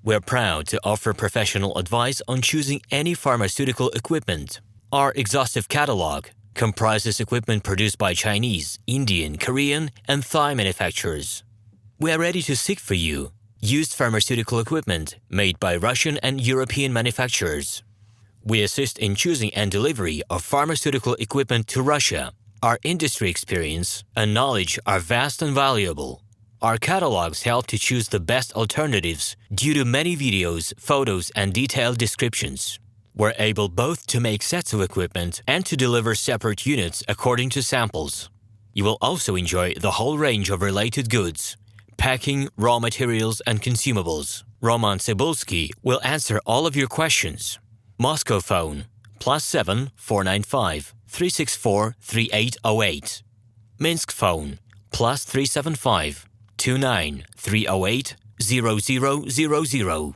We're proud to offer professional advice on choosing any pharmaceutical equipment. Our exhaustive catalog comprises equipment produced by Chinese, Indian, Korean, and Thai manufacturers. We are ready to seek for you used pharmaceutical equipment made by Russian and European manufacturers. We assist in choosing and delivery of pharmaceutical equipment to Russia. Our industry experience and knowledge are vast and valuable. Our catalogs help to choose the best alternatives due to many videos, photos, and detailed descriptions. We're able both to make sets of equipment and to deliver separate units according to samples. You will also enjoy the whole range of related goods, packing, raw materials, and consumables. RomanTsibulsky will answer all of your questions. Moscow phone +7 495 364 3808. Minsk phone +375 29 308 0000.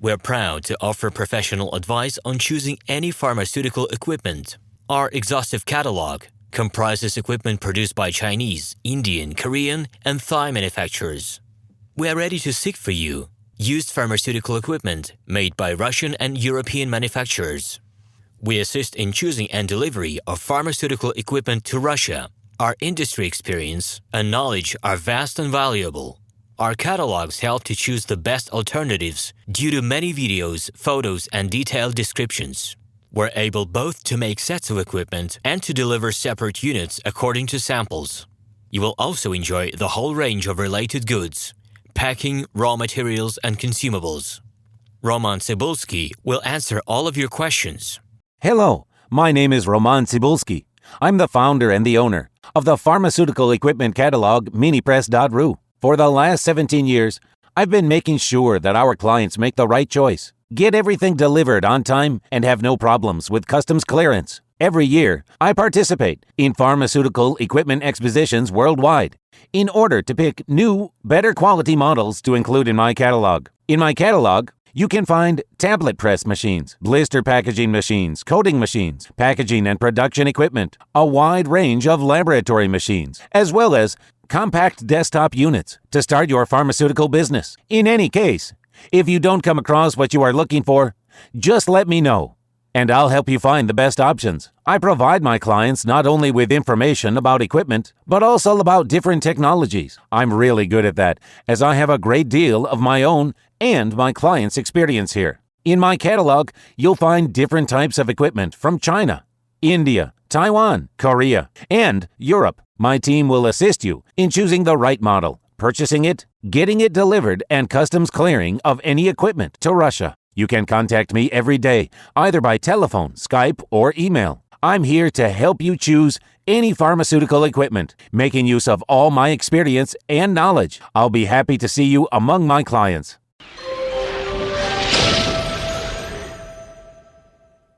We're proud to offer professional advice on choosing any pharmaceutical equipment. Our exhaustive catalog comprises equipment produced by Chinese, Indian, Korean, and Thai manufacturers. We are ready to seek for you used pharmaceutical equipment made by Russian and European manufacturers. We assist in choosing and delivery of pharmaceutical equipment to Russia. Our industry experience and knowledge are vast and valuable. Our catalogs help to choose the best alternatives due to many videos, photos, and detailed descriptions. We're able both to make sets of equipment and to deliver separate units according to samples. You will also enjoy the whole range of related goods, packing, raw materials, and consumables. RomanTsibulsky will answer all of your questions. Hello, my name is RomanTsibulsky. I'm the founder and the owner of the pharmaceutical equipment catalog Minipress.ru. For the last 17 years, I've been making sure that our clients make the right choice, get everything delivered on time, and have no problems with customs clearance. Every year, I participate in pharmaceutical equipment expositions worldwide in order to pick new, better quality models to include in my catalog. In my catalog, you can find tablet press machines, blister packaging machines, coating machines, packaging and production equipment, a wide range of laboratory machines, as well as compact desktop units to start your pharmaceutical business. In any case, if you don't come across what you are looking for, just let me know, and I'll help you find the best options. I provide my clients not only with information about equipment, but also about different technologies. I'm really good at that, as I have a great deal of my own and my clients' experience here. In my catalog, you'll find different types of equipment from China, India, Taiwan, Korea, and Europe. My team will assist you in choosing the right model, purchasing it, getting it delivered, and customs clearing of any equipment to Russia. You can contact me every day, either by telephone, Skype, or email. I'm here to help you choose any pharmaceutical equipment, making use of all my experience and knowledge. I'll be happy to see you among my clients.